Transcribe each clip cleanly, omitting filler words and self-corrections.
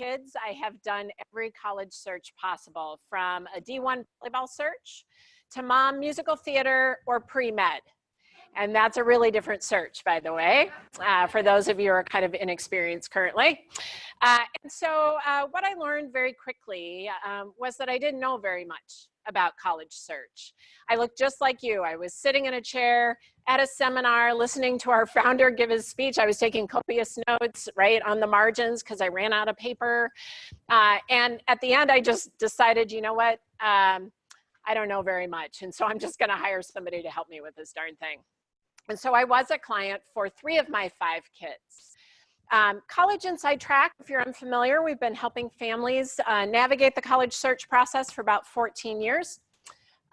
kids, I have done every college search possible, from a D1 volleyball search to mom musical theater or pre-med. And that's a really different search, by the way, for those of you who are kind of inexperienced currently. And so what I learned very quickly was that I didn't know very much about college search. I looked just like you. I was sitting in a chair at a seminar, listening to our founder give his speech. I was taking copious notes, right, on the margins because I ran out of paper. And at the end, I just decided, you know what, I don't know very much. And so I'm just gonna hire somebody to help me with this darn thing. And so I was a client for 3 of my 5 kids. College Inside Track, if you're unfamiliar, we've been helping families navigate the college search process for about 14 years,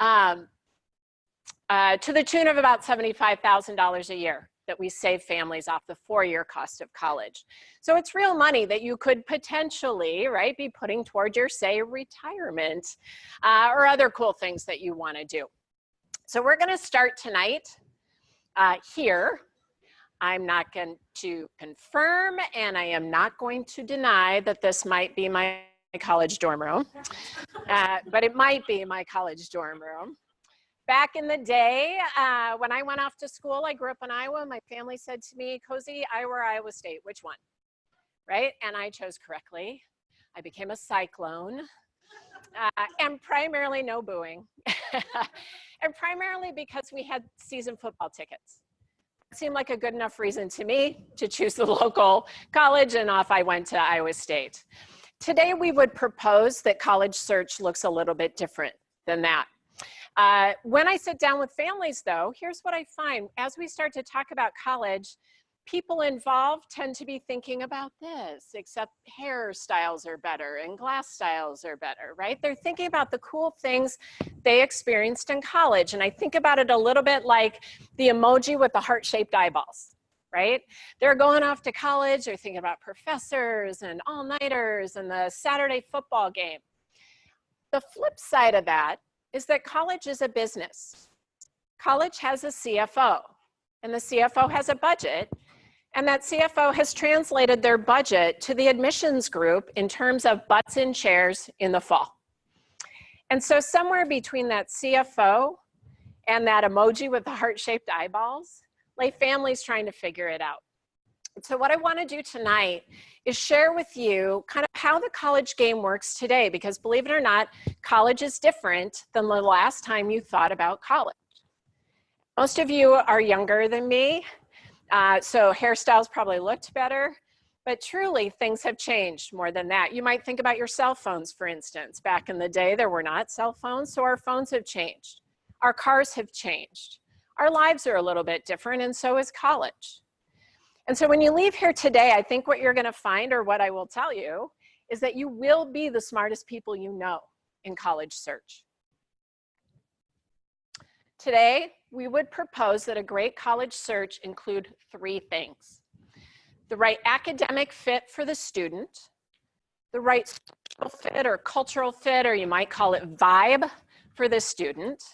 to the tune of about $75,000 a year that we save families off the 4-year cost of college. So it's real money that you could potentially, right, be putting toward your, say, retirement or other cool things that you want to do. So we're going to start tonight here. I'm not going to confirm, and I am not going to deny that this might be my college dorm room, but it might be my college dorm room. Back in the day, when I went off to school, I grew up in Iowa. My family said to me, Cozy, Iowa or Iowa State, which one? Right? And I chose correctly. I became a Cyclone, and primarily no booing, and primarily because we had season football tickets. It seemed like a good enough reason to me to choose the local college, and off I went to Iowa State. Today, we would propose that college search looks a little bit different than that. When I sit down with families, though, here's what I find. As we start to talk about college, people involved tend to be thinking about this, except hairstyles are better and glass styles are better, right? They're thinking about the cool things they experienced in college. And I think about it a little bit like the emoji with the heart-shaped eyeballs, right? They're going off to college, they're thinking about professors and all-nighters and the Saturday football game. The flip side of that is that college is a business. College has a CFO, and the CFO has a budget, and that CFO has translated their budget to the admissions group in terms of butts in chairs in the fall. And so somewhere between that CFO and that emoji with the heart-shaped eyeballs lay families trying to figure it out. So what I want to do tonight is share with you kind of how the college game works today, because believe it or not, college is different than the last time you thought about college. Most of you are younger than me, so hairstyles probably looked better, but truly things have changed more than that. You might think about your cell phones, for instance. Back in the day, there were not cell phones, so our phones have changed. Our cars have changed. Our lives are a little bit different, and so is college. And so when you leave here today, I think what you're going to find, or what I will tell you, is that you will be the smartest people you know in college search. Today, we would propose that a great college search include 3 things: the right academic fit for the student, the right social fit or cultural fit, or you might call it vibe, for the student,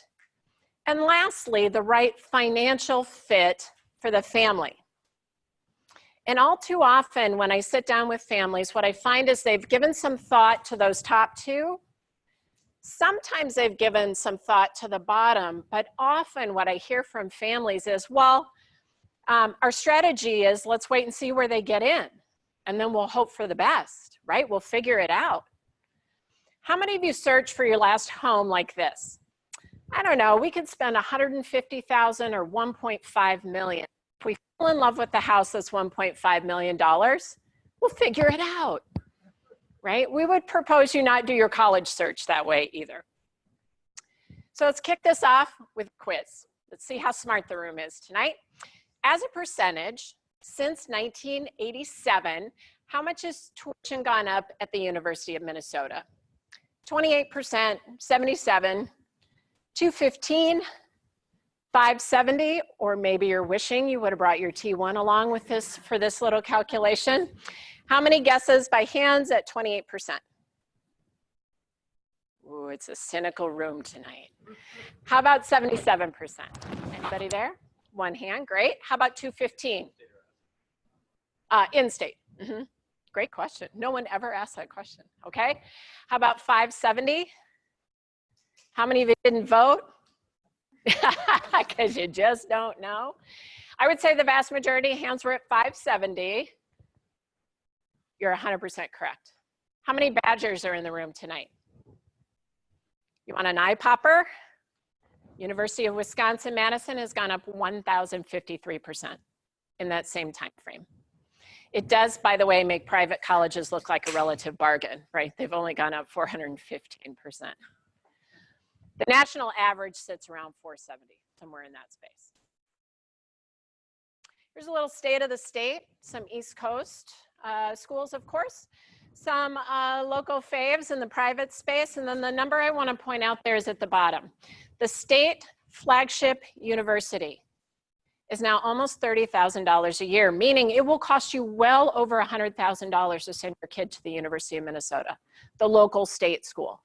and lastly, the right financial fit for the family. And all too often, when I sit down with families, what I find is they've given some thought to those top 2. Sometimes they've given some thought to the bottom, but often what I hear from families is, well, our strategy is let's wait and see where they get in, and then we'll hope for the best, right? We'll figure it out. How many of you search for your last home like this? I don't know, we could spend $150,000 or $1.5 million. If we fall in love with the house that's $1.5 million, we'll figure it out, right? We would propose you not do your college search that way either. So let's kick this off with a quiz. Let's see how smart the room is tonight. As a percentage, since 1987, how much has tuition gone up at the University of Minnesota? 28%, 77, 215, 570, or maybe you're wishing you would have brought your T1 along with this for this little calculation. How many guesses by hands at 28%? Ooh, it's a cynical room tonight. How about 77%? Anybody there? One hand, great. How about 215? In-state. Great question. No one ever asked that question, okay? How about 570? How many of you didn't vote? Because you just don't know. I would say the vast majority of hands were at 570. You're 100% correct. How many Badgers are in the room tonight? You want an eye popper? University of Wisconsin-Madison has gone up 1,053% in that same time frame. It does, by the way, make private colleges look like a relative bargain, right? They've only gone up 415%. The national average sits around 470, somewhere in that space. Here's a little state of the state, some East Coast schools, of course, some local faves in the private space, and then the number I want to point out there is at the bottom. The state flagship university is now almost $30,000 a year, meaning it will cost you well over $100,000 to send your kid to the University of Minnesota, the local state school.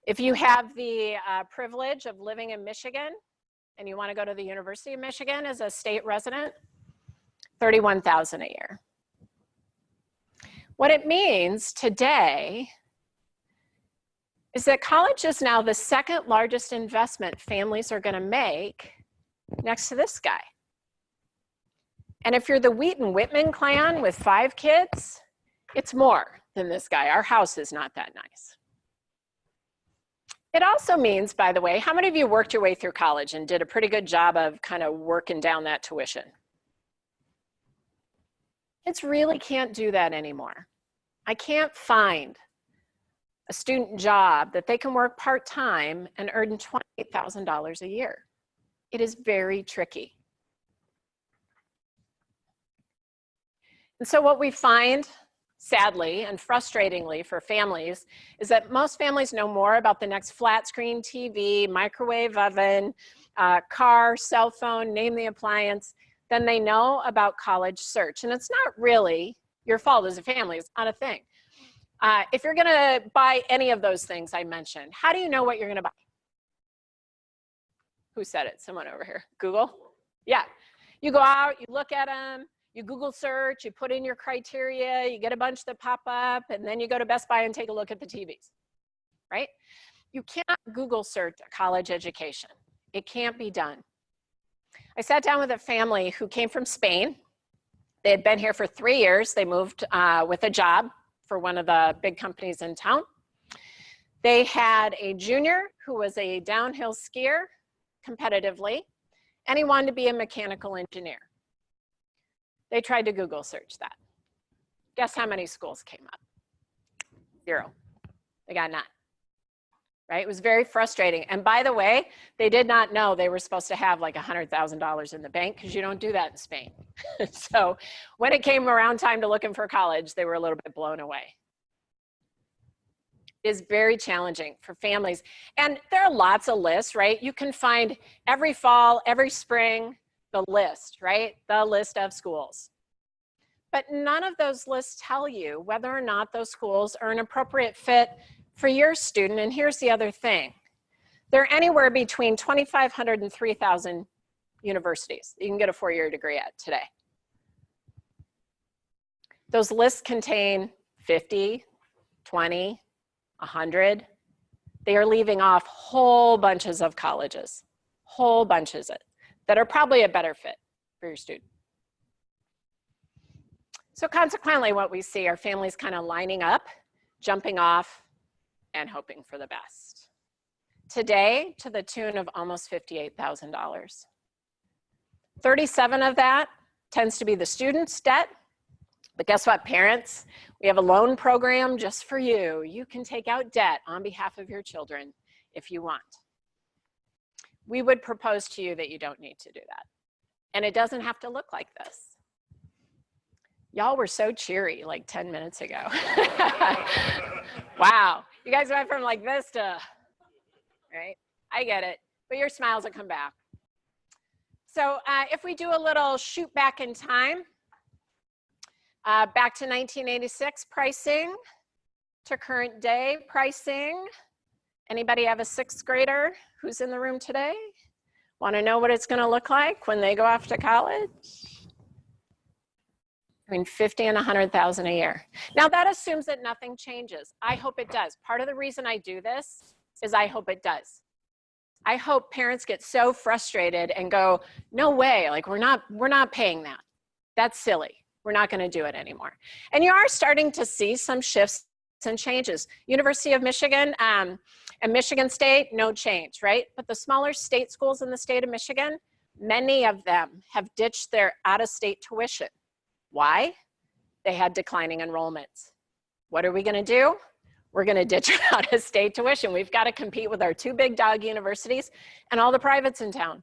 If you have the privilege of living in Michigan and you want to go to the University of Michigan as a state resident, $31,000 a year. What it means today is that college is now the second largest investment families are going to make next to this guy. And if you're the Wittman clan with 5 kids, it's more than this guy. Our house is not that nice. It also means, by the way, how many of you worked your way through college and did a pretty good job of kind of working down that tuition? Kids really can't do that anymore. I can't find a student job that they can work part-time and earn $28,000 a year. It is very tricky. And so what we find, sadly and frustratingly for families, is that most families know more about the next flat screen TV, microwave oven, car, cell phone, name the appliance, than they know about college search. And it's not really your fault as a family, it's not a thing. If you're gonna buy any of those things I mentioned, how do you know what you're gonna buy? Who said it? Someone over here. Google? Yeah. You go out, you look at them, you Google search, you put in your criteria, you get a bunch that pop up, and then you go to Best Buy and take a look at the TVs, right? You can't Google search a college education. It can't be done. I sat down with a family who came from Spain. They had been here for 3 years. They moved with a job for one of the big companies in town. They had a junior who was a downhill skier competitively, and he wanted to be a mechanical engineer. They tried to Google search that. Guess how many schools came up? 0. They got none. Right? It was very frustrating. And by the way, they did not know they were supposed to have like $100,000 in the bank, because you don't do that in Spain. So when it came around time to looking for college, they were a little bit blown away. It is very challenging for families. And there are lots of lists, right? You can find every fall, every spring, the list, right? The list of schools. But none of those lists tell you whether or not those schools are an appropriate fit for your student. And here's the other thing. They're anywhere between 2,500 and 3,000 universities you can get a 4-year degree at today. Those lists contain 50, 20, 100. They are leaving off whole bunches of colleges, whole bunches that are probably a better fit for your student. So consequently, what we see are families kind of lining up, jumping off, and hoping for the best. Today, to the tune of almost $58,000. 37 of that tends to be the student's debt. But guess what, parents? We have a loan program just for you. You can take out debt on behalf of your children if you want. We would propose to you that you don't need to do that. And it doesn't have to look like this. Y'all were so cheery like 10 minutes ago. Wow, you guys went from like this to, right? I get it, but your smiles will come back. So if we do a little shoot back in time, back to 1986 pricing to current day pricing. Anybody have a 6th grader who's in the room today? Want to know what it's going to look like when they go off to college? between 50 and 100,000 a year. Now that assumes that nothing changes. I hope it does. Part of the reason I do this is I hope it does. I hope parents get so frustrated and go, no way, like we're not paying that. That's silly. We're not going to do it anymore. And you are starting to see some shifts and changes. University of Michigan and Michigan State, no change, right? But the smaller state schools in the state of Michigan, many of them have ditched their out-of-state tuition. Why? They had declining enrollments. What are we going to do? We're going to ditch out-of-state tuition. We've got to compete with our two big dog universities and all the privates in town.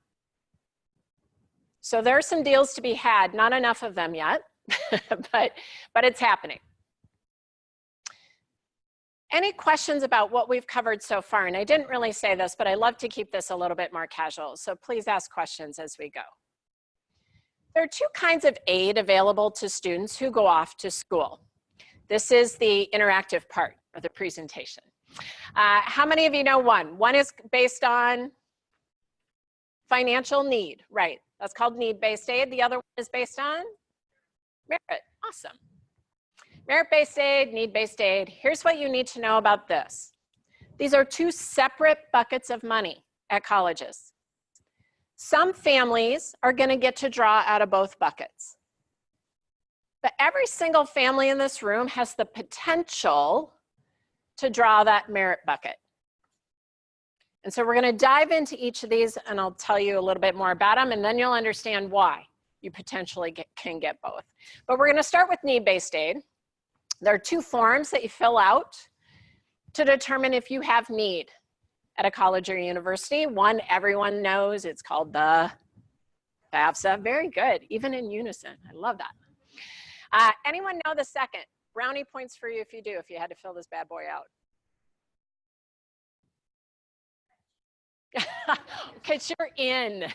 So there are some deals to be had, not enough of them yet, but it's happening. Any questions about what we've covered so far? And I didn't really say this, but I love to keep this a little bit more casual. So please ask questions as we go. There are two kinds of aid available to students who go off to school. This is the interactive part of the presentation. How many of you know one? One is based on financial need, right? That's called need-based aid. The other one is based on merit. Awesome. Merit-based aid, need-based aid. Here's what you need to know about this. These are two separate buckets of money at colleges. Some families are going to get to draw out of both buckets. But every single family in this room has the potential to draw that merit bucket. And so we're going to dive into each of these, and I'll tell you a little bit more about them, and then you'll understand why you potentially can get both. But we're going to start with need-based aid. There are two forms that you fill out to determine if you have need at a college or university. One everyone knows, it's called the FAFSA. Very good, even in unison. I love that. Anyone know the second? Brownie points for you if you do, if you had to fill this bad boy out. Because you're in.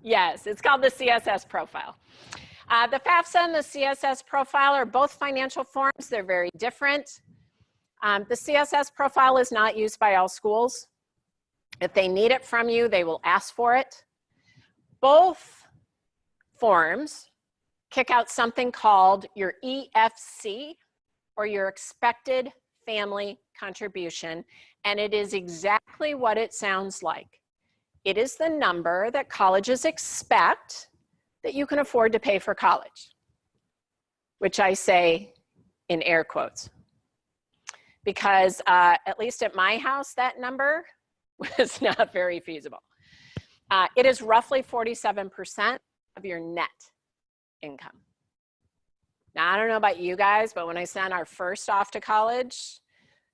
Yes, it's called the CSS profile. The FAFSA and the CSS profile are both financial forms. They're very different. The CSS profile is not used by all schools. If they need it from you, they will ask for it. Both forms kick out something called your EFC, or your expected family contribution, and it is exactly what it sounds like. It is the number that colleges expect that you can afford to pay for college, which I say in air quotes. Because at least at my house, that number was not very feasible. It is roughly 47% of your net income. Now, I don't know about you guys, but when I sent our first off to college,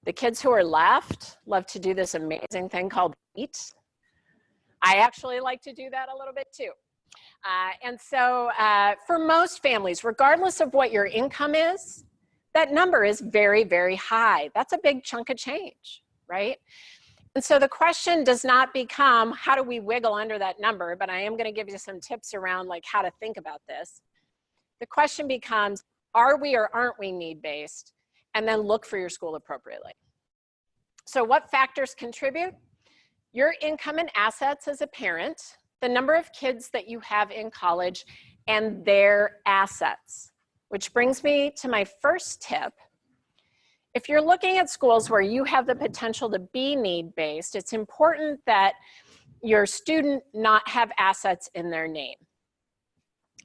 the kids who are left love to do this amazing thing called eat. I actually like to do that a little bit too. And so for most families, regardless of what your income is, that number is very, very high. That's a big chunk of change, right? And so the question does not become, how do we wiggle under that number? But I am going to give you some tips around like how to think about this. The question becomes, are we or aren't we need-based? And then look for your school appropriately. So what factors contribute? Your income and assets as a parent, the number of kids that you have in college, and their assets. Which brings me to my first tip. If you're looking at schools where you have the potential to be need-based, it's important that your student not have assets in their name.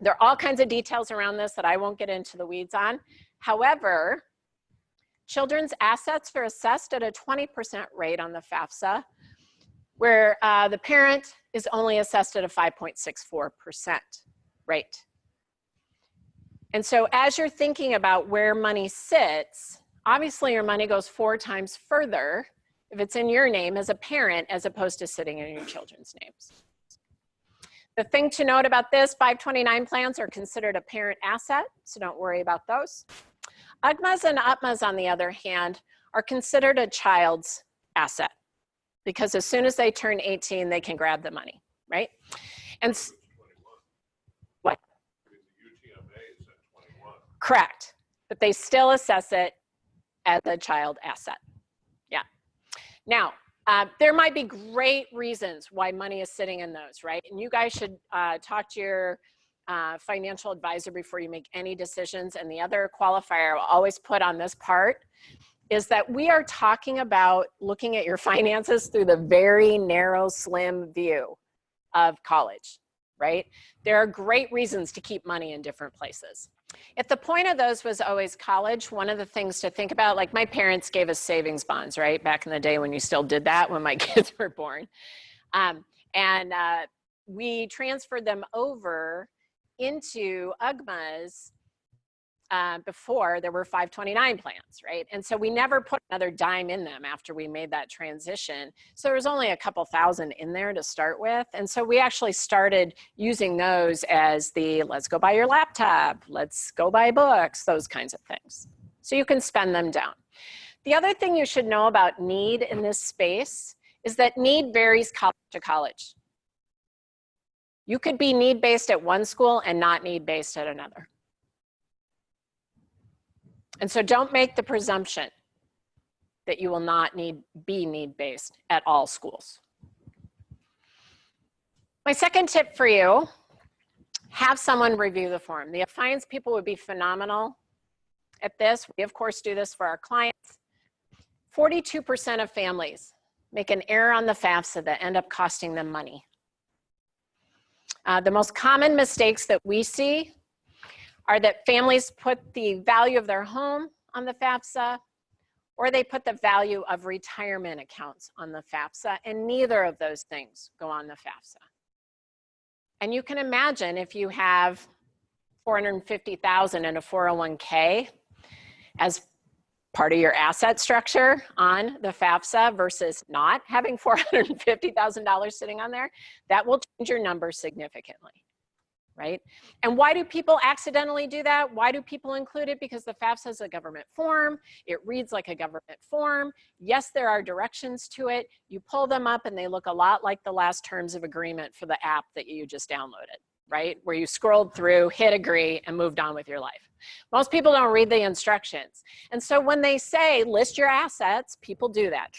There are all kinds of details around this that I won't get into the weeds on. However, children's assets are assessed at a 20% rate on the FAFSA, where the parent is only assessed at a 5.64% rate. And so as you're thinking about where money sits, obviously your money goes 4 times further if it's in your name as a parent as opposed to sitting in your children's names. The thing to note about this, 529 plans are considered a parent asset, so don't worry about those. UGMAs and UPMAs, on the other hand, are considered a child's asset because as soon as they turn 18, they can grab the money, right? And what? Correct, but they still assess it as a child asset. Yeah. Now, there might be great reasons why money is sitting in those, right? And you guys should talk to your financial advisor before you make any decisions. And the other qualifier I'll always put on this part is that we are talking about looking at your finances through the very narrow, slim view of college, right? There are great reasons to keep money in different places. If the point of those was always college, one of the things to think about, like my parents gave us savings bonds, right? Back in the day when you still did that, when my kids were born. We transferred them over into UGMAs before there were 529 plans, right? And so we never put another dime in them after we made that transition. So there was only a couple thousand in there to start with. And so we actually started using those as the let's go buy your laptop, let's go buy books, those kinds of things. So you can spend them down. The other thing you should know about need in this space is that need varies college to college. You could be need-based at one school and not need-based at another. And so don't make the presumption that you will not be need-based at all schools. My second tip for you, have someone review the form. The Affiance people would be phenomenal at this. We, of course, do this for our clients. 42% of families make an error on the FAFSA that end up costing them money. The most common mistakes that we see are that families put the value of their home on the FAFSA, or they put the value of retirement accounts on the FAFSA, and neither of those things go on the FAFSA. And you can imagine if you have $450,000 in a 401k as part of your asset structure on the FAFSA versus not having $450,000 sitting on there, that will change your number significantly, right? And why do people accidentally do that? Why do people include it? Because the FAFSA is a government form. It reads like a government form. Yes, there are directions to it. You pull them up and they look a lot like the last terms of agreement for the app that you just downloaded, right? Where you scrolled through, hit agree, and moved on with your life. Most people don't read the instructions. And so when they say list your assets, people do that,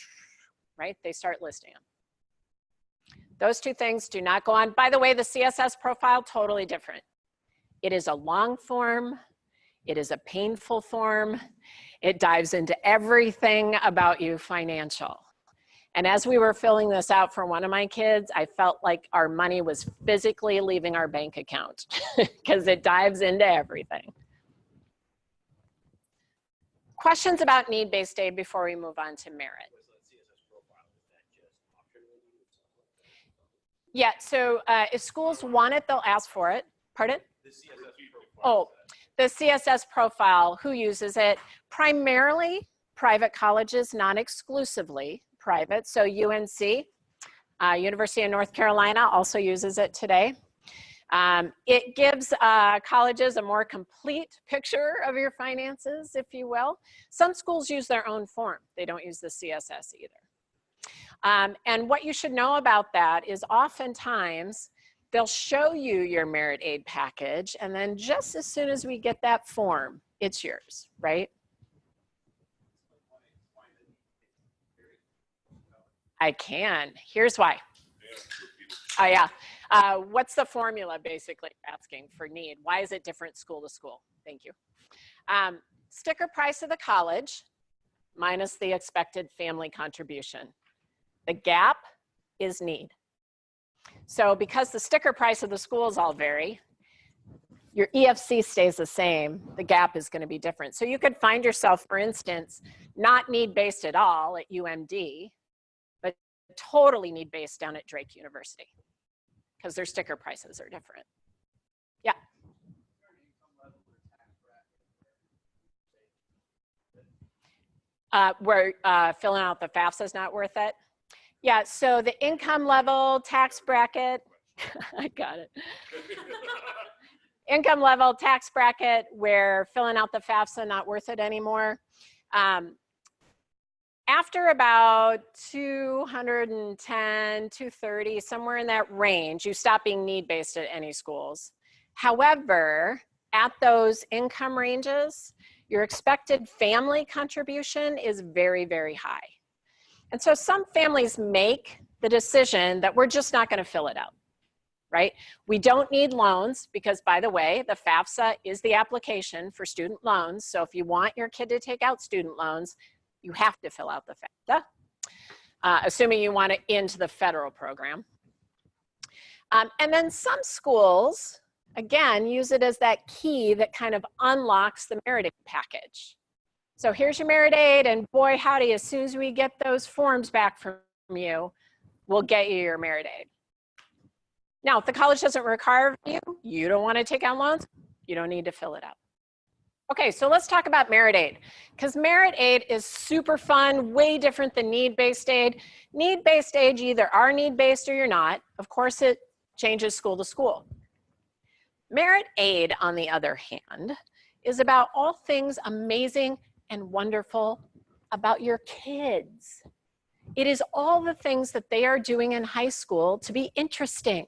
right? They start listing them. Those two things do not go on. By the way, the CSS profile, totally different. It is a long form. It is a painful form. It dives into everything about you financial. And as we were filling this out for one of my kids, I felt like our money was physically leaving our bank account because it dives into everything. Questions about need-based aid before we move on to merit? Yeah, so if schools want it, they'll ask for it. Pardon? The CSS profile. Oh, the CSS profile, who uses it? Primarily private colleges, not exclusively private. So UNC, University of North Carolina, also uses it today. It gives colleges a more complete picture of your finances, if you will. Some schools use their own form. They don't use the CSS either. And what you should know about that is oftentimes they'll show you your merit aid package, and then just as soon as we get that form, it's yours, right? I can. Here's why. Oh, yeah. What's the formula, basically, asking for need? Why is it different school to school? Thank you. Sticker price of the college minus the expected family contribution. The gap is need. So because the sticker price of the schools all vary, your EFC stays the same, the gap is going to be different. So you could find yourself, for instance, not need-based at all at UMD, but totally need-based down at Drake University because their sticker prices are different. Yeah. Where filling out the FAFSA is not worth it. Yeah, so the income level, tax bracket, I got it. Income level, tax bracket, where filling out the FAFSA not worth it anymore. After about 210, 230, somewhere in that range, you stop being need-based at any schools. However, at those income ranges, your expected family contribution is very, very high. And so some families make the decision that we're just not going to fill it out. right? We don't need loans because, by the way, the FAFSA is the application for student loans. So if you want your kid to take out student loans, you have to fill out the FAFSA, assuming you want it into the federal program. And then some schools, again, use it as that key that kind of unlocks the merit aid package. So here's your merit aid, and boy, howdy, as soon as we get those forms back from you, we'll get you your merit aid. Now, if the college doesn't require you don't want to take out loans, you don't need to fill it out. Okay, so let's talk about merit aid, because merit aid is super fun, way different than need-based aid. Need-based aid, you either are need-based or you're not. Of course, it changes school to school. Merit aid, on the other hand, is about all things amazing and wonderful about your kids. It is all the things that they are doing in high school to be interesting.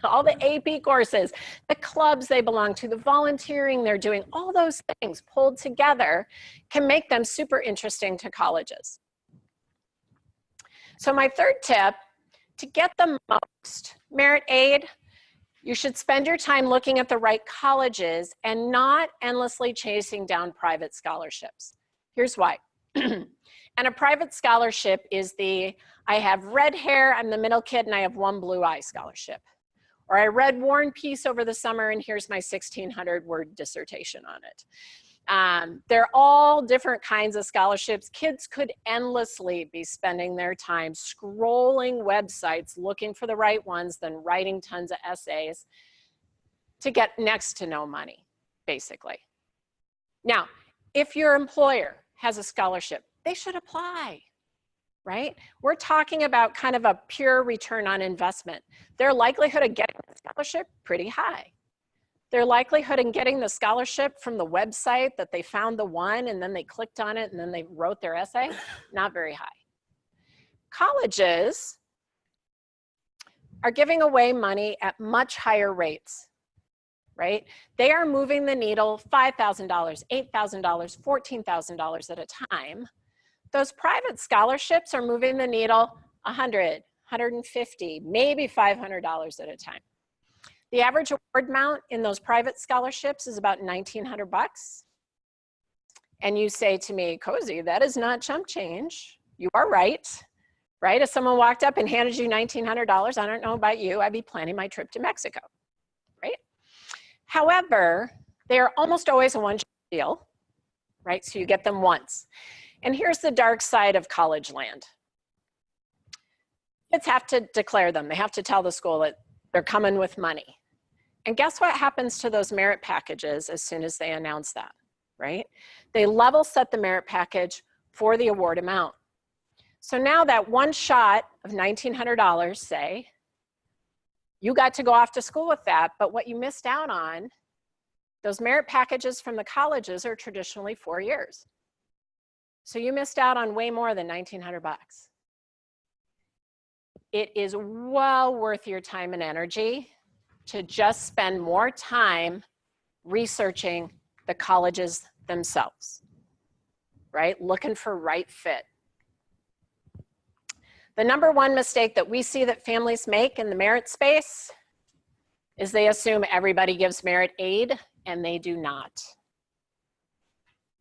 All the AP courses, the clubs they belong to, the volunteering they're doing, all those things pulled together can make them super interesting to colleges. So my third tip, to get the most merit aid, you should spend your time looking at the right colleges and not endlessly chasing down private scholarships. Here's why. And a private scholarship is the, I have red hair, I'm the middle kid, and I have one blue eye scholarship. Or I read War and Peace over the summer, and here's my 1,600-word dissertation on it. They're all different kinds of scholarships. Kids could endlessly be spending their time scrolling websites, looking for the right ones, then writing tons of essays to get next to no money, basically. Now, if your employer has a scholarship, they should apply, right? We're talking about kind of a pure return on investment. Their likelihood of getting the scholarship, pretty high. Their likelihood in getting the scholarship from the website that they found the one and then they clicked on it and then they wrote their essay, not very high. Colleges are giving away money at much higher rates, right? They are moving the needle $5,000, $8,000, $14,000 at a time. Those private scholarships are moving the needle $100, $150, maybe $500 at a time. The average award amount in those private scholarships is about $1,900 bucks. And you say to me, Cozy, that is not chump change. You are right, right? If someone walked up and handed you $1,900, I don't know about you, I'd be planning my trip to Mexico, right? However, they are almost always a one-shot deal, right? So you get them once. And here's the dark side of college land. Kids have to declare them. They have to tell the school that they're coming with money. And guess what happens to those merit packages as soon as they announce that, right? They level set the merit package for the award amount. So now that one shot of $1,900, say, you got to go off to school with that, but what you missed out on, those merit packages from the colleges are traditionally 4 years. So you missed out on way more than $1,900 bucks. It is well worth your time and energy to just spend more time researching the colleges themselves, right? Looking for right fit. The number one mistake that we see that families make in the merit space is they assume everybody gives merit aid, and they do not.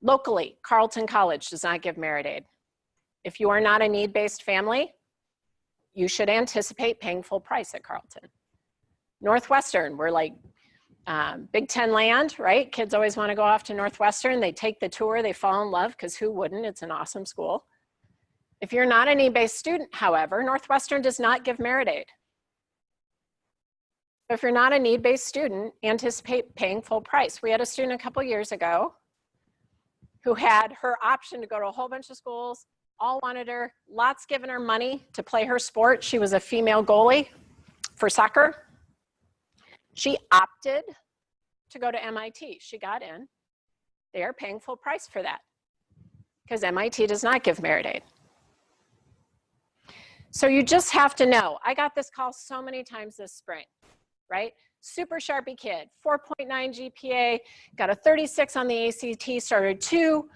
Locally, Carleton College does not give merit aid. If you are not a need-based family, you should anticipate paying full price at Carleton. Northwestern, we're like Big Ten land, right? Kids always want to go off to Northwestern. They take the tour, they fall in love, because who wouldn't? It's an awesome school. If you're not a need-based student, however, Northwestern does not give merit aid. If you're not a need-based student, anticipate paying full price. We had a student a couple years ago who had her option to go to a whole bunch of schools, all wanted her, lots given her money to play her sport. She was a female goalie for soccer. She opted to go to MIT. She got in. They are paying full price for that because MIT does not give merit aid. So you just have to know. I got this call so many times this spring, right? Super Sharpie kid, 4.9 GPA, got a 36 on the ACT, started 2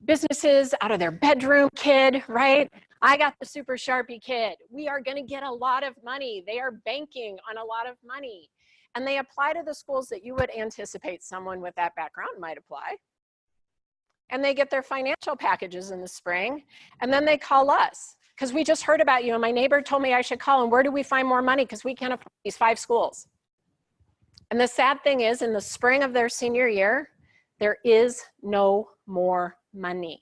businesses out of their bedroom, kid, right? I got the super Sharpie kid. We are going to get a lot of money. They are banking on a lot of money. And they apply to the schools that you would anticipate someone with that background might apply. And they get their financial packages in the spring. And then they call us because we just heard about you. And my neighbor told me I should call. And where do we find more money? Because we can't afford these 5 schools. And the sad thing is, in the spring of their senior year, there is no more money.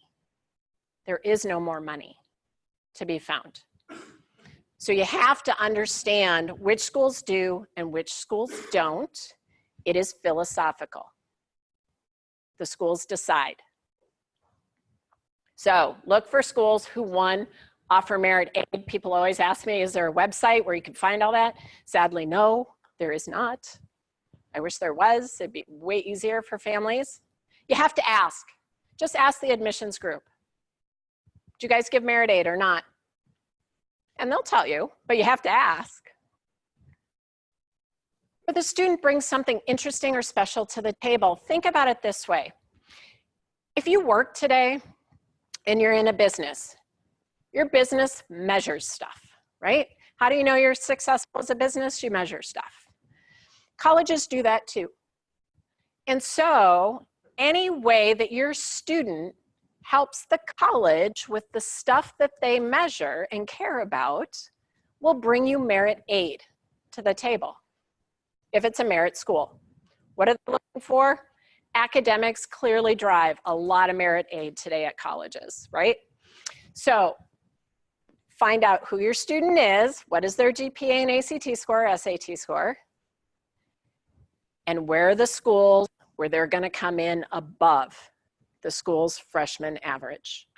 There is no more money to be found. So you have to understand which schools do and which schools don't. It is philosophical. The schools decide. So look for schools who, one, offer merit aid. People always ask me, is there a website where you can find all that? Sadly, no, there is not. I wish there was. It'd be way easier for families. You have to ask. Just ask the admissions group. Do you guys give merit aid or not? And they'll tell you, but you have to ask. But the student brings something interesting or special to the table. Think about it this way. If you work today and you're in a business, your business measures stuff, right? How do you know you're successful as a business? You measure stuff. Colleges do that too. And so any way that your student helps the college with the stuff that they measure and care about will bring you merit aid to the table if it's a merit school. What are they looking for? Academics clearly drive a lot of merit aid today at colleges, right? So find out who your student is, what is their GPA and ACT score, SAT score, and where are the schools where they're going to come in above the school's freshman average.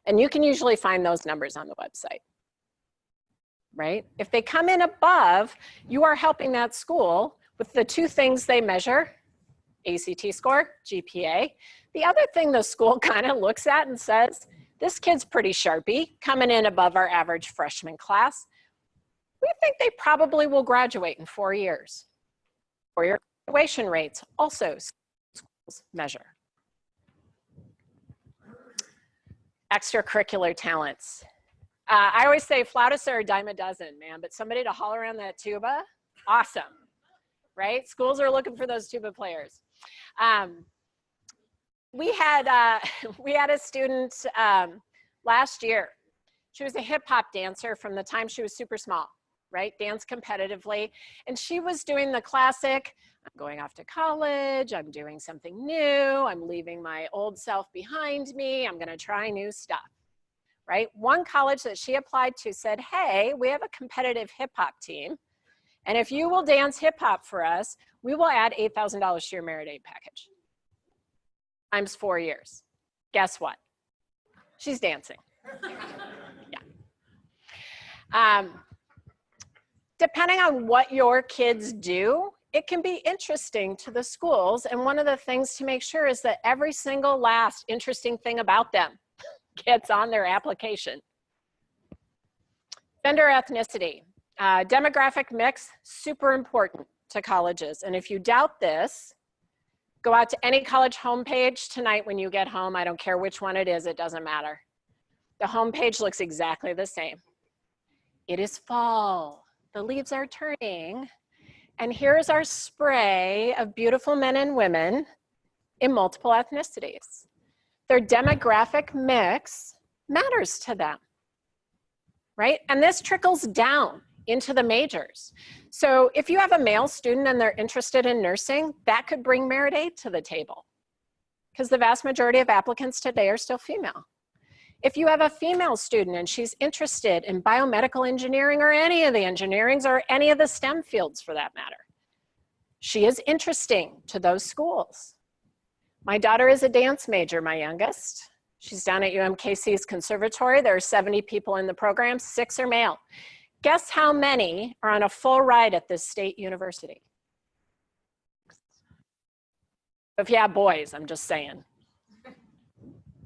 And you can usually find those numbers on the website, right? If they come in above, you are helping that school with the 2 things they measure, ACT score, GPA. The other thing the school kind of looks at and says, this kid's pretty sharpy, coming in above our average freshman class. We think they probably will graduate in 4 years. 4-year graduation rates also schools measure. Extracurricular talents. I always say flautists are a dime a dozen, man, but somebody to haul around that tuba, awesome, right? Schools are looking for those tuba players. We had a student last year. She was a hip hop dancer from the time she was super small, right? Danced competitively. And she was doing the classic, I'm going off to college, I'm doing something new, I'm leaving my old self behind me, I'm gonna try new stuff, right? One college that she applied to said, hey, we have a competitive hip hop team, and if you will dance hip hop for us, we will add $8,000 to your merit aid package. Times 4 years. Guess what? She's dancing. Yeah. Depending on what your kids do, it can be interesting to the schools. And one of the things to make sure is that every single last interesting thing about them gets on their application. Gender ethnicity. Demographic mix, super important to colleges. And if you doubt this, go out to any college homepage tonight when you get home. I don't care which one it is, it doesn't matter. The homepage looks exactly the same. It is fall. The leaves are turning. And here's our spray of beautiful men and women in multiple ethnicities. Their demographic mix matters to them, right? And this trickles down into the majors. So if you have a male student and they're interested in nursing, that could bring merit aid to the table because the vast majority of applicants today are still female. If you have a female student and she's interested in biomedical engineering or any of the engineerings or any of the STEM fields for that matter, she is interesting to those schools. My daughter is a dance major, my youngest. She's down at UMKC's conservatory. There are 70 people in the program, 6 are male. Guess how many are on a full ride at this state university? If you have boys, I'm just saying.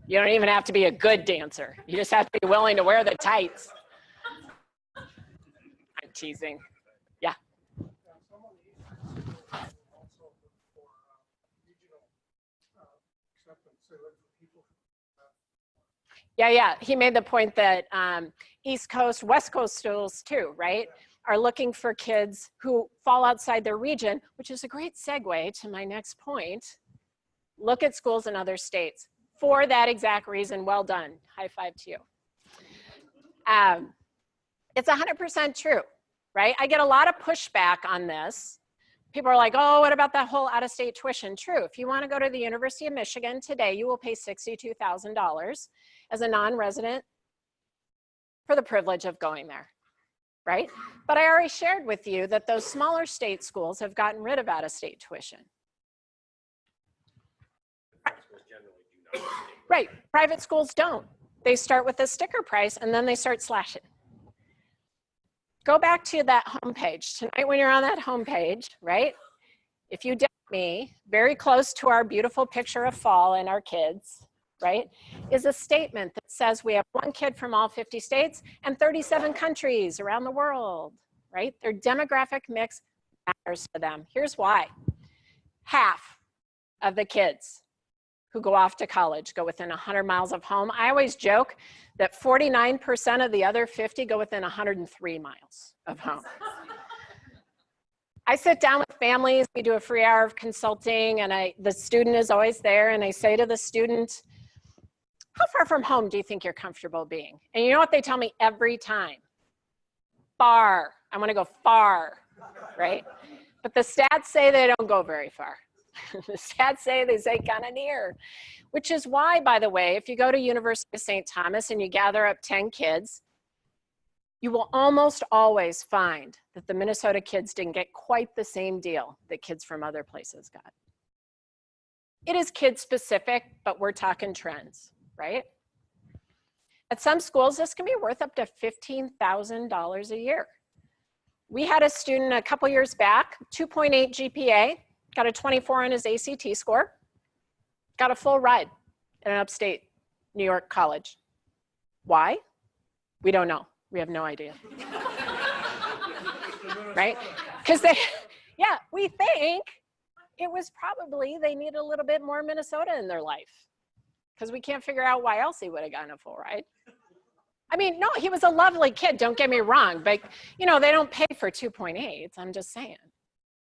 You don't even have to be a good dancer. You just have to be willing to wear the tights. I'm teasing. Yeah. Yeah. He made the point that East Coast, West Coast schools too, right, are looking for kids who fall outside their region, which is a great segue to my next point. Look at schools in other states for that exact reason. Well done. High five to you. It's 100% true, right? I get a lot of pushback on this. People are like, oh, what about that whole out-of-state tuition? True. If you want to go to the University of Michigan today, you will pay $62,000 as a non-resident for the privilege of going there, right? But I already shared with you that those smaller state schools have gotten rid of out-of-state tuition. Right, private schools don't. They start with a sticker price and then they start slashing. Go back to that homepage. Tonight when you're on that homepage, right? If you doubt me, very close to our beautiful picture of fall and our kids, right, is a statement that says we have one kid from all 50 states and 37 countries around the world, right? Their demographic mix matters to them. Here's why. Half of the kids who go off to college go within 100 miles of home. I always joke that 49% of the other 50 go within 103 miles of home. I sit down with families, we do a free hour of consulting, and the student is always there, and I say to the student, how far from home do you think you're comfortable being? And you know what they tell me every time? Far. I want to go far, right? But the stats say they don't go very far. The stats say they say kind of near, which is why, by the way, if you go to University of St. Thomas and you gather up 10 kids, you will almost always find that the Minnesota kids didn't get quite the same deal that kids from other places got. It is kid specific, but we're talking trends, right? At some schools, this can be worth up to $15,000 a year. We had a student a couple years back, 2.8 GPA, got a 24 on his ACT score, got a full ride at an upstate New York college. Why? We don't know. We have no idea. Right? Because we think it was probably they need a little bit more Minnesota in their life. Because we can't figure out why else he would have gotten a full ride. I mean, no, he was a lovely kid, don't get me wrong, but you know, they don't pay for 2.8s, I'm just saying,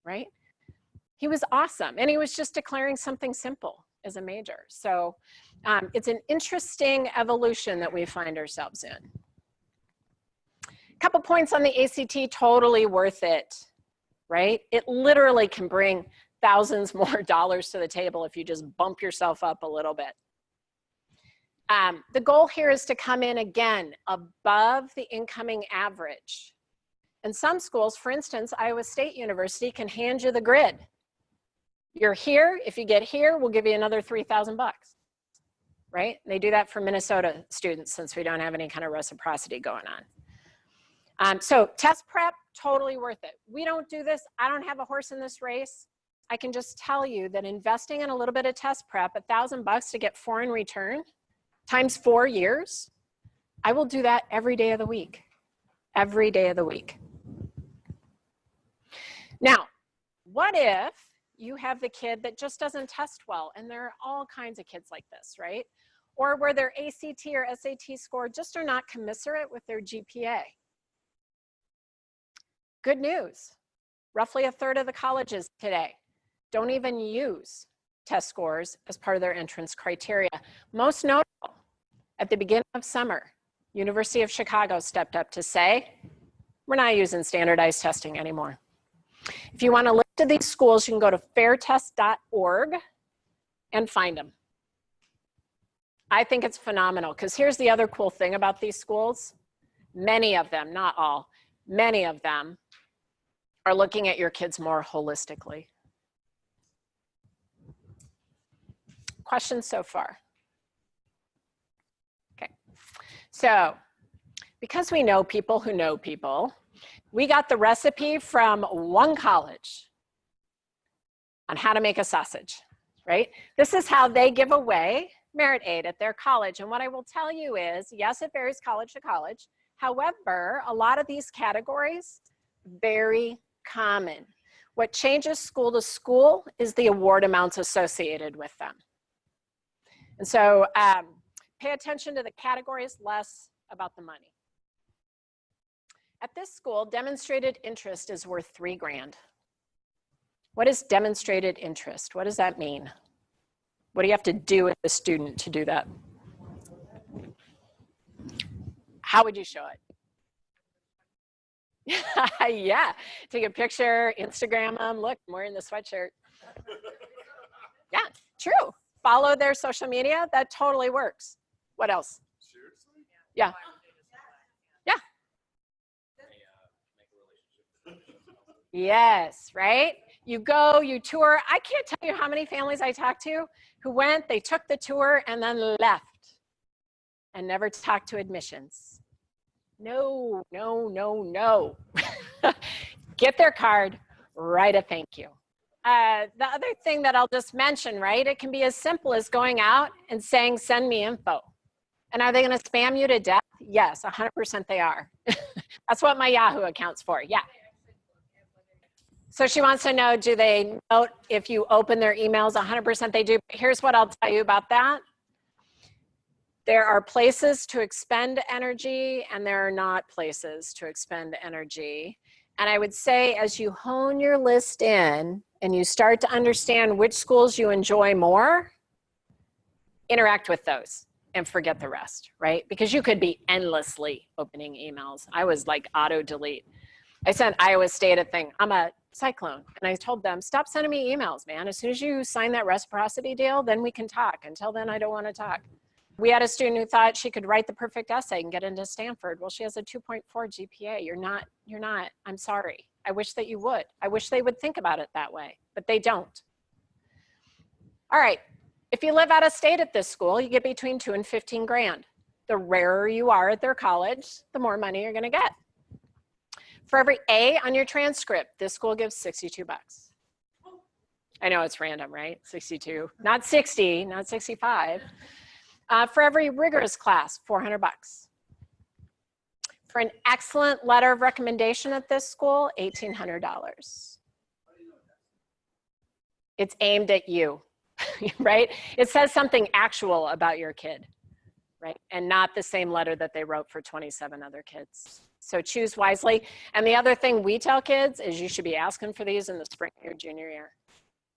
right? He was awesome, and he was just declaring something simple as a major. So it's an interesting evolution that we find ourselves in. A couple points on the ACT, totally worth it, right? It literally can bring thousands more dollars to the table if you just bump yourself up a little bit. The goal here is to come in again above the incoming average. And some schools, for instance, Iowa State University can hand you the grid. You're here, if you get here, we'll give you another 3,000 bucks, right? They do that for Minnesota students since we don't have any kind of reciprocity going on. So test prep, totally worth it. We don't do this, I don't have a horse in this race. I can just tell you that investing in a little bit of test prep, 1,000 bucks to get 4 in return, times 4 years, I will do that every day of the week. Every day of the week. Now, what if you have the kid that just doesn't test well, and there are all kinds of kids like this, right? Or where their ACT or SAT score just are not commensurate with their GPA. Good news, roughly 1/3 of the colleges today don't even use test scores as part of their entrance criteria. Most notable, at the beginning of summer, University of Chicago stepped up to say, we're not using standardized testing anymore. If you want to list to these schools, you can go to fairtest.org and find them. I think it's phenomenal, because here's the other cool thing about these schools. Many of them, not all, many of them are looking at your kids more holistically. Questions so far? Okay, so because we know people who know people, we got the recipe from one college on how to make a sausage, right? This is how they give away merit aid at their college. And what I will tell you is, yes, it varies college to college. However, a lot of these categories, very common. What changes school to school is the award amounts associated with them. And so Pay attention to the categories, less about the money. At this school, demonstrated interest is worth $3 grand. What is demonstrated interest? What does that mean? What do you have to do with the student to do that? How would you show it? Yeah, take a picture, Instagram them. Look, I'm wearing the sweatshirt. Yeah, true. Follow their social media. That totally works. What else? Seriously? Yeah. Yeah. Yes, right? You go, you tour. I can't tell you how many families I talked to who went, they took the tour and then left and never talked to admissions. No, no, no, no. Get their card, write a thank you. The other thing that I'll just mention, right? It can be as simple as going out and saying, send me info. And are they going to spam you to death? Yes, 100% they are. That's what my Yahoo account's for. Yeah. So she wants to know, do they note if you open their emails? 100% they do. Here's what I'll tell you about that. There are places to expend energy and there are not places to expend energy. And I would say as you hone your list in and you start to understand which schools you enjoy more, interact with those and forget the rest, right? Because you could be endlessly opening emails. I was like auto delete. I sent Iowa State a thing. I'm a Cyclone. And I told them, stop sending me emails, man. As soon as you sign that reciprocity deal, then we can talk. Until then, I don't want to talk. We had a student who thought she could write the perfect essay and get into Stanford. Well, she has a 2.4 GPA. You're not, I'm sorry. I wish that you would. I wish they would think about it that way, but they don't. All right. If you live out of state at this school, you get between 2 and 15 grand. The rarer you are at their college, the more money you're going to get. For every A on your transcript, this school gives 62 bucks. I know it's random, right? 62, not 60, not 65. For every rigorous class, 400 bucks. For an excellent letter of recommendation at this school, $1,800. It's aimed at you, right? It says something actual about your kid, right? And not the same letter that they wrote for 27 other kids. So choose wisely. And the other thing we tell kids is you should be asking for these in the spring of your junior year,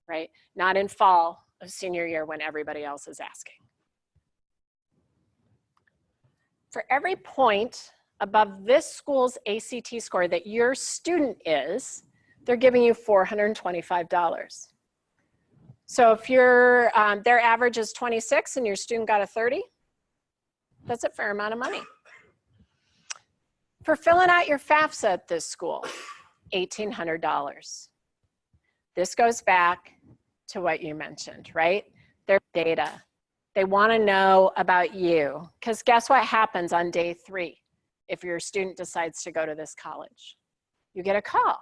right? Not in fall of senior year when everybody else is asking. For every point above this school's ACT score that your student is, they're giving you $425. So if your their average is 26 and your student got a 30, that's a fair amount of money. For filling out your FAFSA at this school, $1,800. This goes back to what you mentioned, right? Their data. They want to know about you. Because guess what happens on day 3 if your student decides to go to this college? You get a call.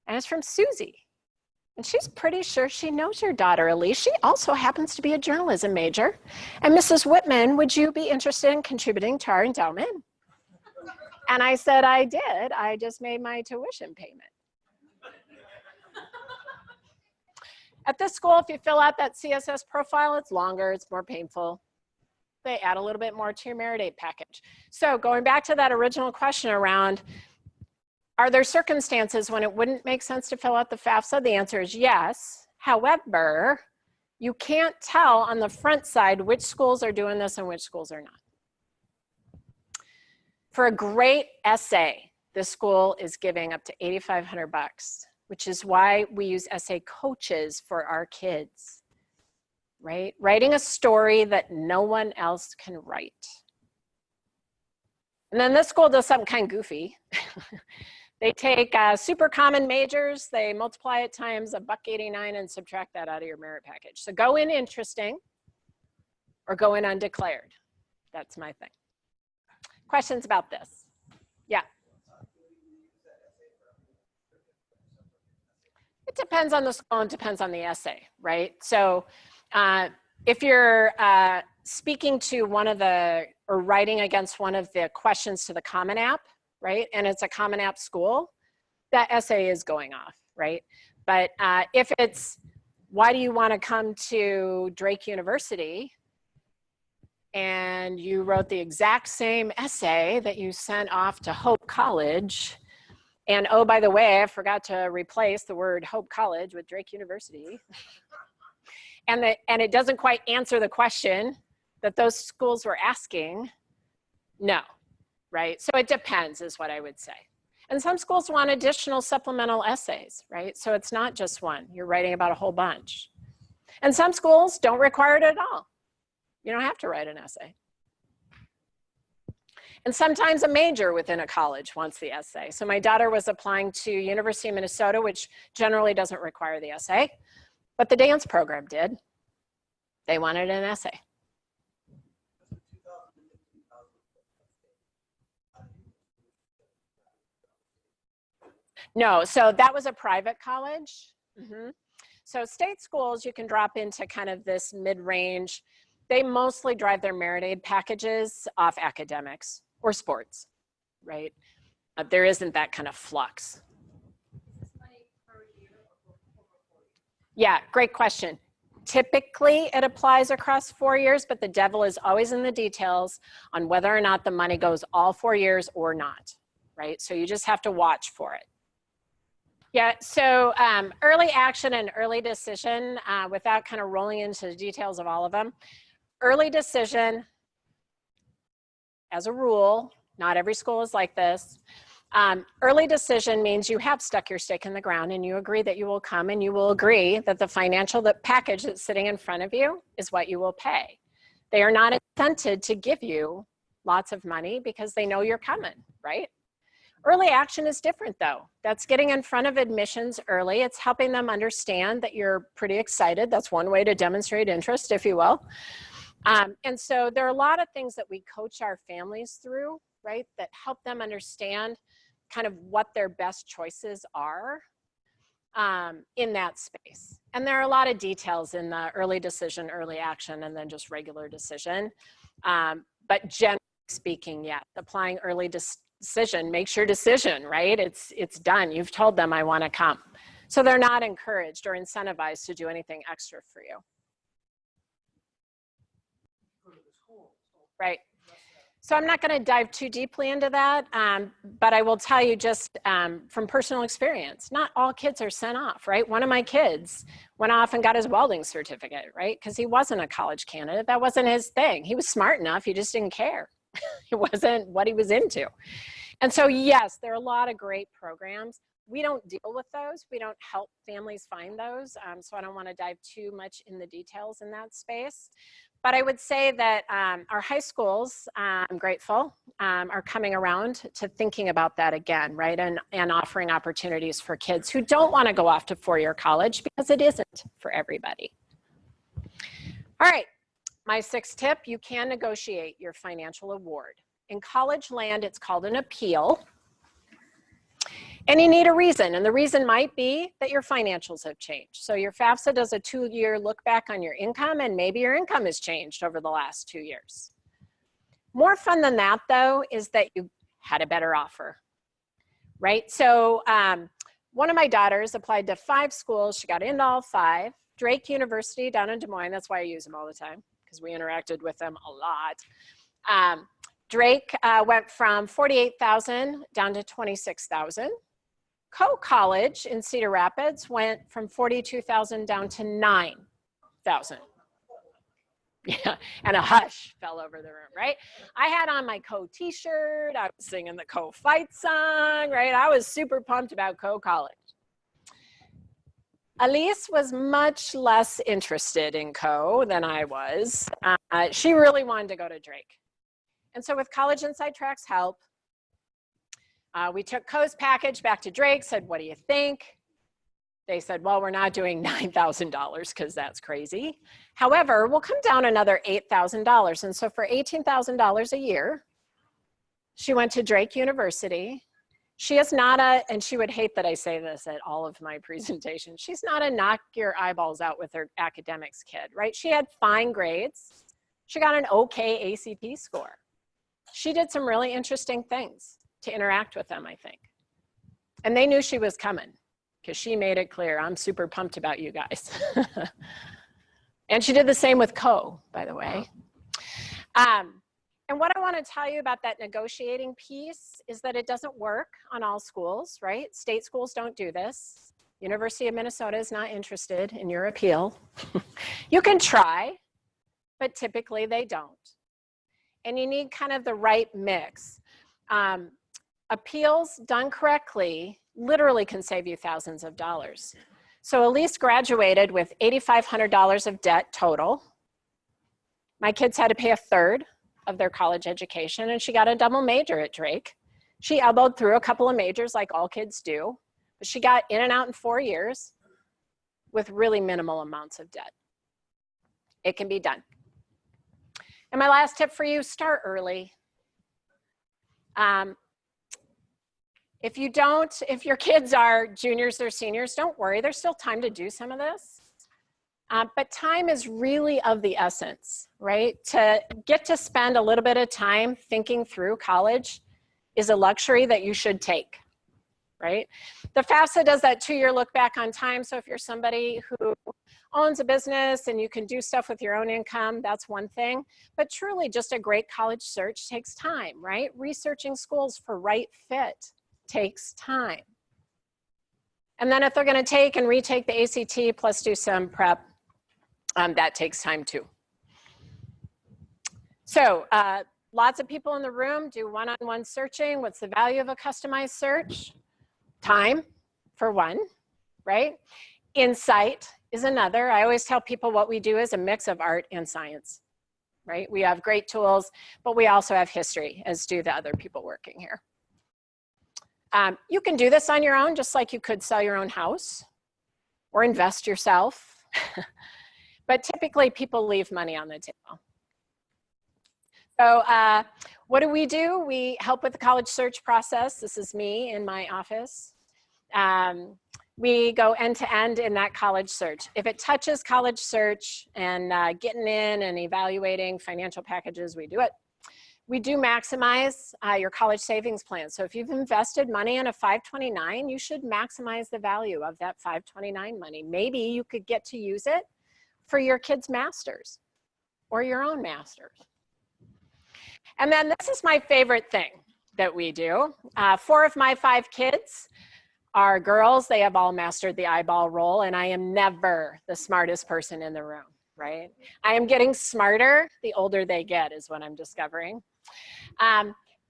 And it's from Susie. And she's pretty sure she knows your daughter, Elise. She also happens to be a journalism major. And Mrs. Wittman, would you be interested in contributing to our endowment? And I said, I did. I just made my tuition payment. At this school, if you fill out that CSS profile, it's longer, it's more painful. They add a little bit more to your Merit Aid package. So going back to that original question around, are there circumstances when it wouldn't make sense to fill out the FAFSA? The answer is yes. However, you can't tell on the front side which schools are doing this and which schools are not. For a great essay, this school is giving up to 8,500 bucks, which is why we use essay coaches for our kids, right? Writing a story that no one else can write. And then this school does something kind of goofy. They take super common majors, they multiply it times $1.89 and subtract that out of your merit package. So go in interesting or go in undeclared. That's my thing. Questions about this? Yeah. It depends on the school and depends on the essay, right? So if you're speaking to one of the, or writing against one of the questions to the Common App, right? And it's a Common App school, that essay is going off, right? But if it's, why do you want to come to Drake University? and you wrote the exact same essay that you sent off to Hope College. And oh, by the way, I forgot to replace the word Hope College with Drake University. And it doesn't quite answer the question that those schools were asking. No, right? So it depends is what I would say. And some schools want additional supplemental essays, right? So it's not just one, you're writing about a whole bunch. And some schools don't require it at all. You don't have to write an essay. And sometimes a major within a college wants the essay. So my daughter was applying to University of Minnesota, which generally doesn't require the essay, but the dance program did. They wanted an essay. No, so that was a private college. So state schools, you can drop into kind of this mid-range. They mostly drive their merit aid packages off academics or sports, right? There isn't that kind of flux. Yeah, great question. Typically, it applies across 4 years, but the devil is always in the details on whether or not the money goes all 4 years or not, right? So you just have to watch for it. Yeah, so early action and early decision, without kind of rolling into the details of all of them. Early decision, as a rule, not every school is like this. Early decision means you have stuck your stake in the ground and you agree that you will come and you will agree that the financial package that's sitting in front of you is what you will pay. They are not incented to give you lots of money because they know you're coming, right? Early action is different though. That's getting in front of admissions early. It's helping them understand that you're pretty excited. That's one way to demonstrate interest, if you will. And so there are a lot of things that we coach our families through, right, that help them understand kind of what their best choices are in that space. And there are a lot of details in the early decision, early action, and then just regular decision. But generally speaking, yes, applying early decision makes your decision, right? It's done. You've told them I want to come. So they're not encouraged or incentivized to do anything extra for you. Right. So I'm not going to dive too deeply into that, but I will tell you just from personal experience, not all kids are sent off, right? One of my kids went off and got his welding certificate, right? Because he wasn't a college candidate. That wasn't his thing. He was smart enough. He just didn't care. It wasn't what he was into. And so, yes, there are a lot of great programs. We don't deal with those. We don't help families find those. So I don't want to dive too much in the details in that space. But I would say that our high schools, I'm grateful, are coming around to thinking about that again, right? And offering opportunities for kids who don't want to go off to four-year college because it isn't for everybody. All right, my sixth tip, you can negotiate your financial award. In college land, it's called an appeal. And you need a reason, and the reason might be that your financials have changed. So your FAFSA does a 2-year look back on your income, and maybe your income has changed over the last 2 years. More fun than that, though, is that you had a better offer, right? So one of my daughters applied to 5 schools. She got into all 5. Drake University down in Des Moines, that's why I use them all the time, because we interacted with them a lot. Drake went from $48,000 down to $26,000. Co-college in Cedar Rapids went from $42,000 down to $9,000. Yeah, and a hush fell over the room, right? I had on my co-t-shirt, I was singing the co-fight song, right? I was super pumped about co-college. Elise was much less interested in co than I was. She really wanted to go to Drake. And so with College Inside Track's help, we took co's package back to Drake, said, what do you think? They said, well, we're not doing $9,000 because that's crazy. However, we'll come down another $8,000. And so for $18,000 a year, she went to Drake University. She is not a, and she would hate that I say this at all of my presentations, she's not a knock your eyeballs out with her academics kid, right? She had fine grades. She got an okay ACT score. She did some really interesting things to interact with them, I think. And they knew she was coming because she made it clear, I'm super pumped about you guys. And she did the same with co, by the way. And what I want to tell you about that negotiating piece is that it doesn't work on all schools, right? State schools don't do this. University of Minnesota is not interested in your appeal. You can try, but typically they don't. And you need kind of the right mix. Appeals done correctly literally can save you thousands of dollars. So Elise graduated with $8,500 of debt total. My kids had to pay a third of their college education, and she got a double major at Drake. She elbowed through a couple of majors like all kids do, but she got in and out in 4 years with really minimal amounts of debt. It can be done. And my last tip for you, start early. If your kids are juniors or seniors, don't worry, there's still time to do some of this. But time is really of the essence, right? To get to spend a little bit of time thinking through college is a luxury that you should take, right? The FAFSA does that 2-year look back on time. So if you're somebody who owns a business and you can do stuff with your own income, that's one thing. But truly just a great college search takes time, right? Researching schools for right fit takes time. And then if they're gonna take and retake the ACT plus do some prep, that takes time too. So lots of people in the room do one-on-one searching. What's the value of a customized search? Time, for one, right? Insight is another. I always tell people what we do is a mix of art and science, right? We have great tools, but we also have history, as do the other people working here. You can do this on your own, just like you could sell your own house or invest yourself. But typically people leave money on the table. So what do? We help with the college search process. This is me in my office. We go end to end in that college search. If it touches college search and getting in and evaluating financial packages, we do it. We do maximize your college savings plan. So if you've invested money in a 529, you should maximize the value of that 529 money. Maybe you could get to use it for your kids' masters or your own masters. And then this is my favorite thing that we do. 4 of my 5 kids are girls. They have all mastered the eyeball roll, and I am never the smartest person in the room, right? I am getting smarter the older they get is what I'm discovering.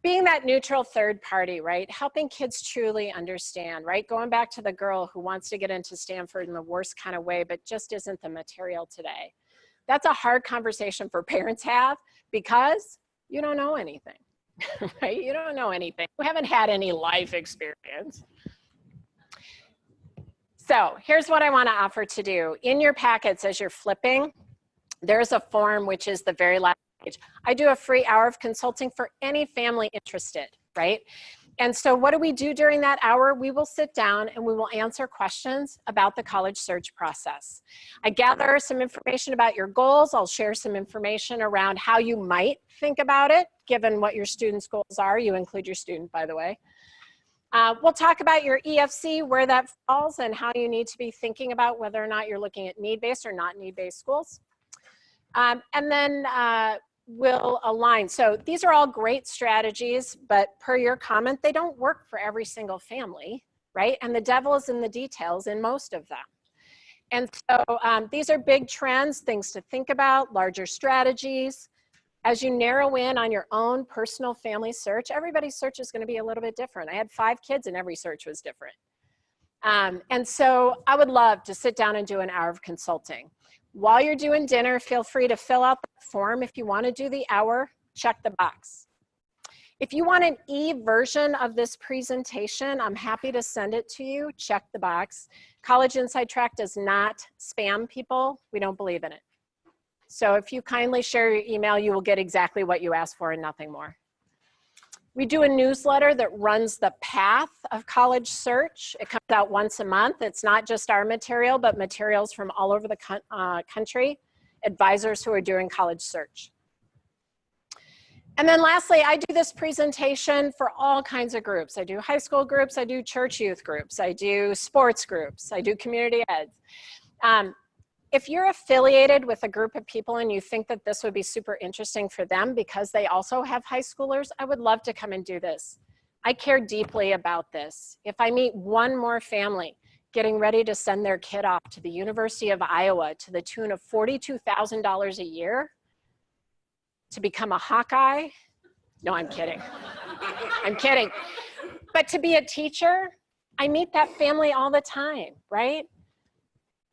Being that neutral third party, right? Helping kids truly understand, right? Going back to the girl who wants to get into Stanford in the worst kind of way, but just isn't the material today. That's a hard conversation for parents have because you don't know anything, right? You don't know anything. You haven't had any life experience. So here's what I want to offer to do. In your packets as you're flipping, there's a form which is the very last page. I do a free hour of consulting for any family interested, right? And so what do we do during that hour? We will sit down and we will answer questions about the college search process. I gather some information about your goals. I'll share some information around how you might think about it, given what your students' goals are. You include your student, by the way. We'll talk about your EFC, where that falls, and how you need to be thinking about whether or not you're looking at need-based or not need-based schools. And then we'll align. So these are all great strategies, but per your comment, they don't work for every single family, right? And the devil is in the details in most of them. And so these are big trends, things to think about, larger strategies. As you narrow in on your own personal family search, everybody's search is going to be a little bit different. I had 5 kids and every search was different. And so I would love to sit down and do an hour of consulting. While you're doing dinner, feel free to fill out the form. If you want to do the hour, check the box. If you want an e-version of this presentation, I'm happy to send it to you. Check the box. College Inside Track does not spam people. We don't believe in it. So if you kindly share your email, you will get exactly what you asked for and nothing more. We do a newsletter that runs the path of college search. It comes out once a month. It's not just our material, but materials from all over the country, advisors who are doing college search. And then lastly, I do this presentation for all kinds of groups. I do high school groups, I do church youth groups, I do sports groups, I do community ed. if you're affiliated with a group of people and you think that this would be super interesting for them because they also have high schoolers, I would love to come and do this. I care deeply about this. If I meet one more family getting ready to send their kid off to the University of Iowa to the tune of $42,000 a year to become a Hawkeye, no, I'm kidding. I'm kidding. But to be a teacher, I meet that family all the time, right?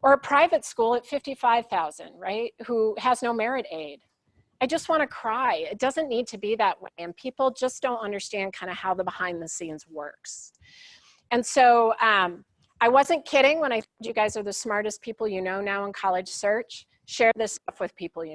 Or a private school at $55,000, right? Who has no merit aid. I just want to cry. It doesn't need to be that way. And people just don't understand kind of how the behind the scenes works. And so I wasn't kidding when I said you guys are the smartest people you know now in college search. Share this stuff with people you know.